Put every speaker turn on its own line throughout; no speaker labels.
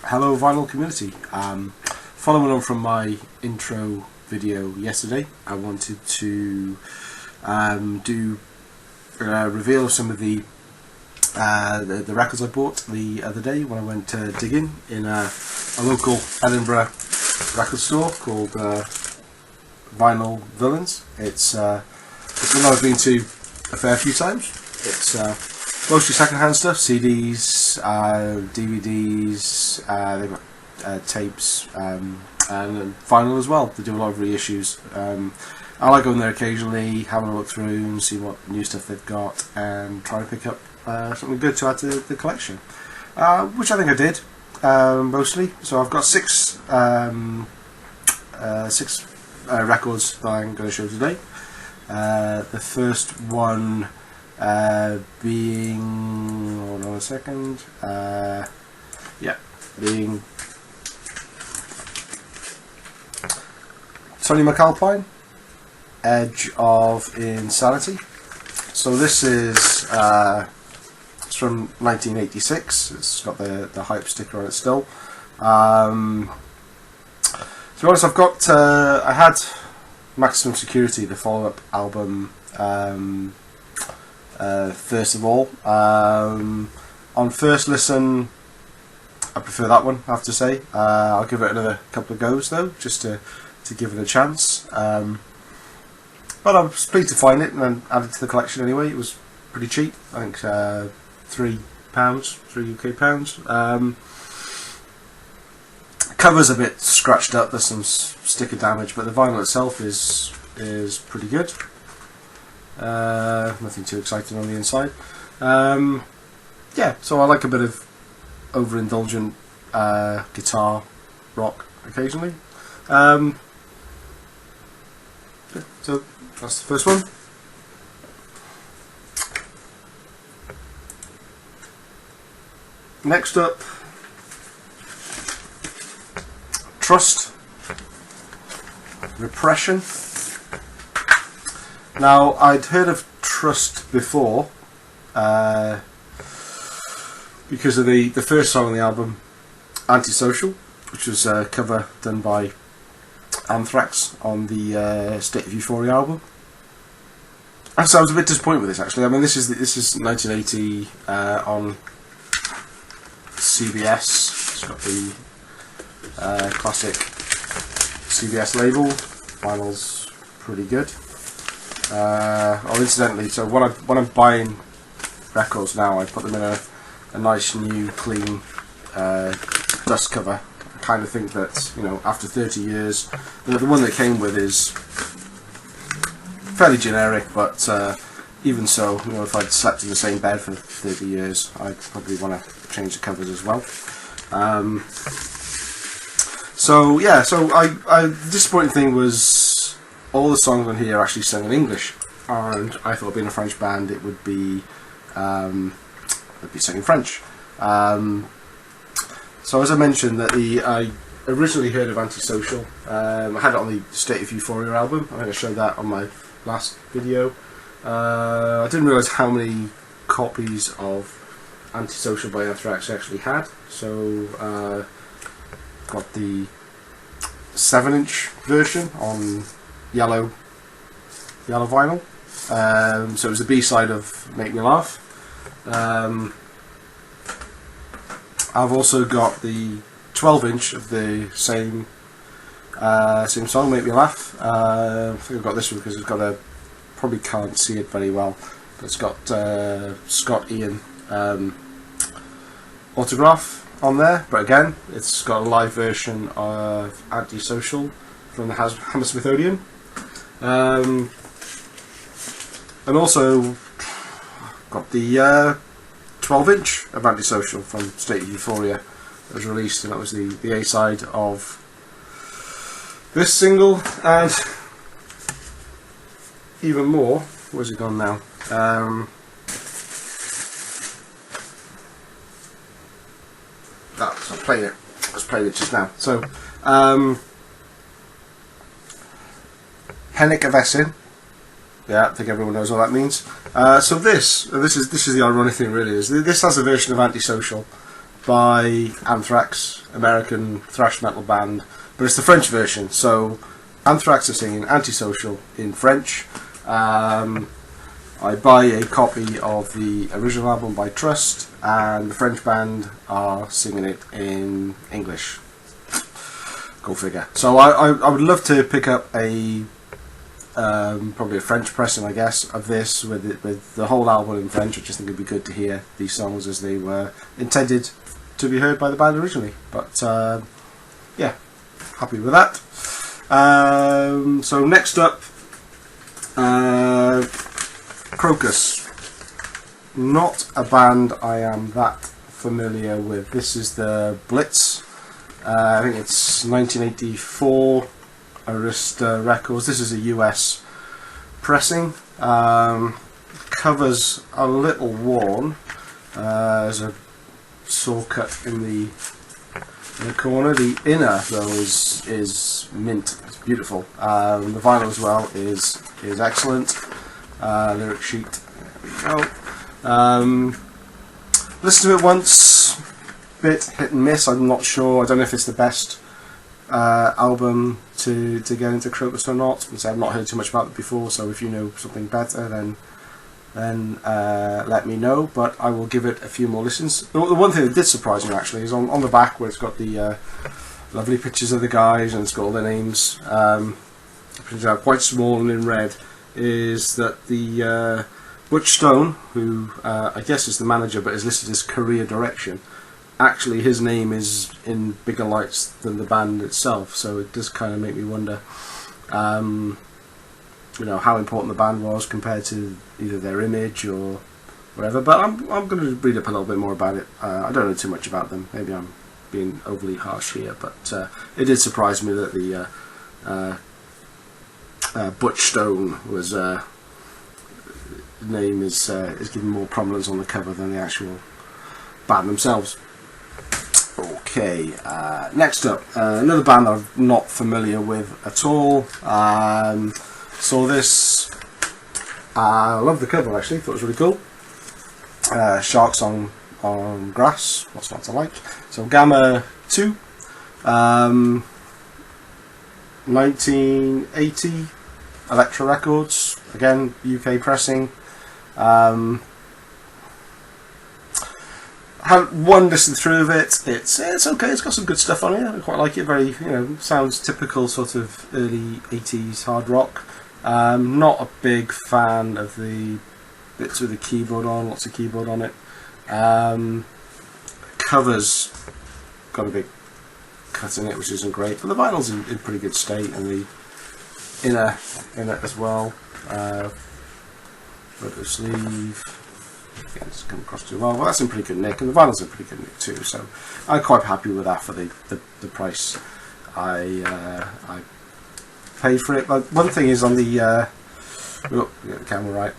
Hello vinyl community. Following on from my intro video yesterday, I wanted to do a reveal of some of the records I bought the other day when I went digging in a local Edinburgh record store called Vinyl Villains. It's one I've been to a fair few times. It's mostly second-hand stuff, CDs, DVDs, they've got tapes, and vinyl as well. They do a lot of reissues. I like going there occasionally, having a look through and see what new stuff they've got, and try to pick up something good to add to the collection, which I think I did, mostly. So I've got six records that I'm going to show today. The first one being, hold on a second, being Tony McAlpine, Edge of Insanity. So this is it's from 1986. It's got the hype sticker on it still. To be honest, I've got I had Maximum Security, the follow-up album, first of all. On first listen, I prefer that one, I have to say. I'll give it another couple of goes though, just to give it a chance. But I was pleased to find it and add it to the collection anyway. It was pretty cheap, I think £3, £3 UK pounds. Cover's a bit scratched up, there's some sticker damage, but the vinyl itself is pretty good. Nothing too exciting on the inside. Yeah, so I like a bit of overindulgent guitar rock occasionally. So that's the first one. Next up, Trust, Repression. Now, I'd heard of Trust before because of the first song on the album, Antisocial, which was a cover done by Anthrax on the State of Euphoria album. And so I was a bit disappointed with this, actually. I mean, this is 1980 on CBS. It's got the classic CBS label. Vinyl's pretty good. Incidentally, so when I'm buying records now, I put them in a nice new clean dust cover. I kind of think that, you know, after 30 years, the one that came with is fairly generic, but even so, you know, if I'd slept in the same bed for 30 years, I'd probably want to change the covers as well. So the disappointing thing was all the songs on here are actually sung in English, and I thought, being a French band, it would be sung in French. So as I mentioned, that I originally heard of Antisocial. I had it on the State of Euphoria album. I think I showed that on my last video. I didn't realise how many copies of Antisocial by Anthrax I actually had. So got the 7-inch version on yellow vinyl. So it was the B-side of Make Me Laugh. I've also got the 12-inch of the same song, Make Me Laugh. I think I've got this one because it's got probably can't see it very well, but it's got Scott Ian autograph on there. But again, it's got a live version of Antisocial from the Hammersmith Odeon. And also got the 12-inch of Antisocial from State of Euphoria that was released, and that was the A-side of this single, and even more. Where's it gone now? I was playing it just now. So, Hennick of Essin. Yeah, I think everyone knows what that means. So this is the ironic thing, really, is this has a version of Antisocial by Anthrax, American thrash metal band, but it's the French version. So Anthrax are singing Antisocial in French. I buy a copy of the original album by Trust, and the French band are singing it in English. Go figure. So I would love to pick up a probably a French pressing, I guess, of this with the whole album in French. I just think it'd be good to hear these songs as they were intended to be heard by the band originally. But yeah, happy with that. So next up, Crocus. Not a band I am that familiar with. This is the Blitz. I think it's 1984 Arista Records. This is a US pressing. Cover's a little worn. There's a saw cut in the corner. The inner though is mint. It's beautiful. The vinyl as well is excellent. Lyric sheet. There we go. Listened to it once. Bit hit and miss. I'm not sure. I don't know if it's the best album to get into Crocus or not. I've not heard too much about it before. So if you know something better, then let me know. But I will give it a few more listens. The one thing that did surprise me actually is on the back where it's got the lovely pictures of the guys and it's got all their names. Quite small and in red. Is that the Butch Stone, who I guess is the manager but is listed as career direction, actually his name is in bigger lights than the band itself, so it does kind of make me wonder you know, how important the band was compared to either their image or whatever. But I'm going to read up a little bit more about it. I don't know too much about them. Maybe I'm being overly harsh here, but it did surprise me that the Butch Stone was name is given more prominence on the cover than the actual band themselves. Okay, next up, another band I'm not familiar with at all. Saw this. I love the cover actually. Thought it was really cool. Sharks on grass. What's not to like? So Gamma 2. 1980 Elektra Records, again UK pressing. Had one listen through of it. It's okay. It's got some good stuff on it. I quite like it. Very, you know, sounds typical sort of early 80s hard rock. Not a big fan of the bits with the keyboard on. Lots of keyboard on it. Covers got a big cut in it, which isn't great, but the vinyl's in pretty good state, and the inner in it as well. Photo sleeve. Again, it's come across too well. Well, that's in pretty good nick, and the vinyl's in pretty good nick too. So I'm quite happy with that for the price I paid for it. But one thing is on the get the camera right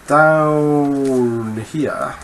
down here.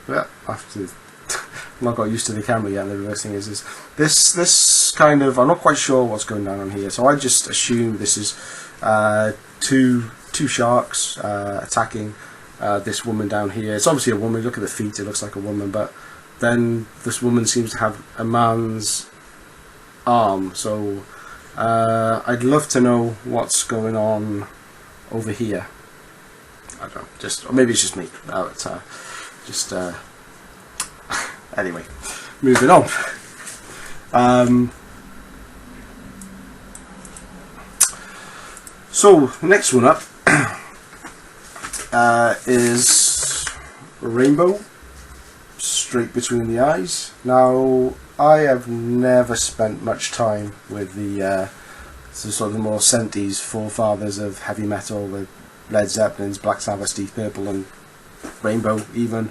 Yeah, I have to. I've not got used to the camera yet. And the reverse thing is this kind of, I'm not quite sure what's going down on here, so I just assume this is two sharks attacking this woman down here. It's obviously a woman. Look at the feet; it looks like a woman, but then this woman seems to have a man's arm. So I'd love to know what's going on over here. I don't know, or maybe it's just me. Anyway, moving on. So next one up is Rainbow, Straight Between the Eyes. Now, I have never spent much time with the sort of the more 70s forefathers of heavy metal, the Led Zeppelins, Black Sabbath, Deep Purple, and Rainbow even.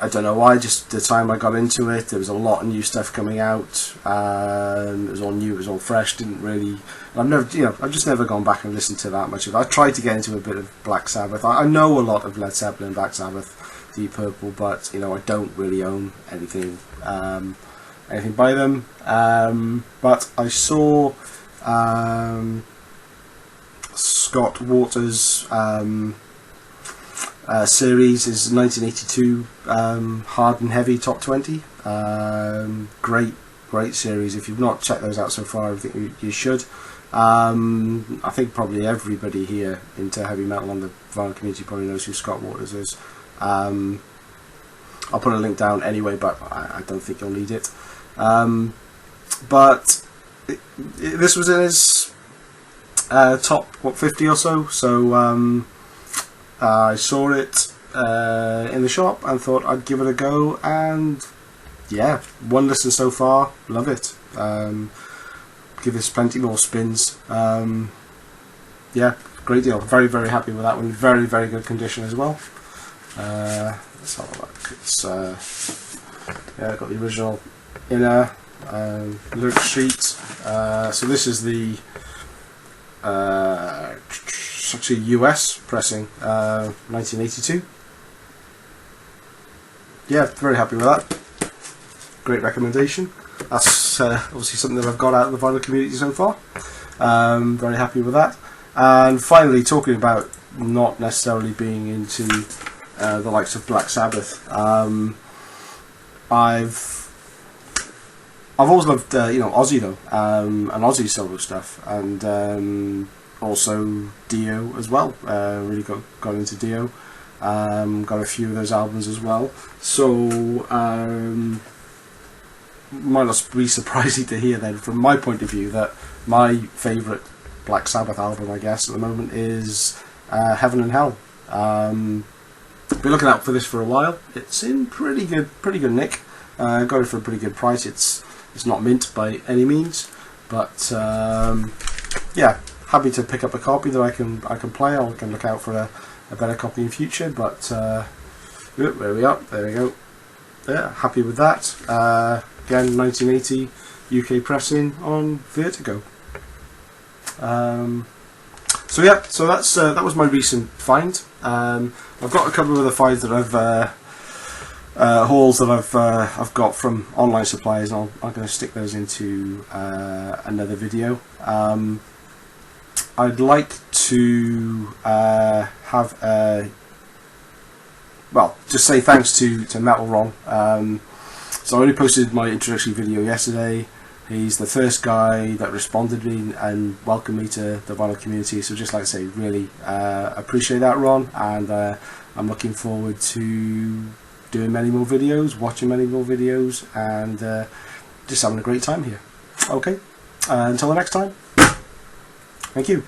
I don't know why, just the time I got into it, there was a lot of new stuff coming out. It was all new, it was all fresh, didn't really... I've just never gone back and listened to that much of it. I tried to get into a bit of Black Sabbath. I know a lot of Led Zeppelin, Black Sabbath, Deep Purple, but, I don't really own anything by them. But I saw Scott Waters' series is 1982 Hard and Heavy Top 20. Great series. If you've not checked those out so far, I think you should. I think probably everybody here into heavy metal on the vinyl community probably knows who Scott Waters is. I'll put a link down anyway, but I don't think you'll need it. But this was in his top 50 or so. So I saw it in the shop and thought I'd give it a go, and yeah, one listen so far, love it. Give this plenty more spins. Yeah, great deal. Very happy with that one. Very good condition as well. Let's have a look. It's yeah, got the original inner lyric sheet. So this is the actually US pressing, 1982. Yeah, very happy with that. Great recommendation. That's obviously something that I've got out of the vinyl community so far. Very happy with that. And finally, talking about not necessarily being into the likes of Black Sabbath, I've always loved Ozzy though, and Ozzy solo stuff, and also Dio as well. Really got into Dio. Got a few of those albums as well. So might not be surprising to hear then, from my point of view, that my favourite Black Sabbath album, I guess, at the moment is Heaven and Hell. Been looking out for this for a while. It's in pretty good nick. Got it for a pretty good price. It's not mint by any means, but yeah, happy to pick up a copy that I can play. I can look out for a better copy in future. But there we are. There we go. Yeah, happy with that. Again, 1980 UK pressing on Vertigo. So yeah, so that was my recent find. I've got a couple of other finds that I've hauls that I've got from online suppliers, and I'm going to stick those into another video. I'd like to have a just say thanks to Metal Ron. So I only posted my introductory video yesterday. He's the first guy that responded me and welcomed me to the vinyl community. So just like I say, really appreciate that, Ron, and I'm looking forward to doing many more videos, watching many more videos, and just having a great time here. Okay, until the next time, thank you.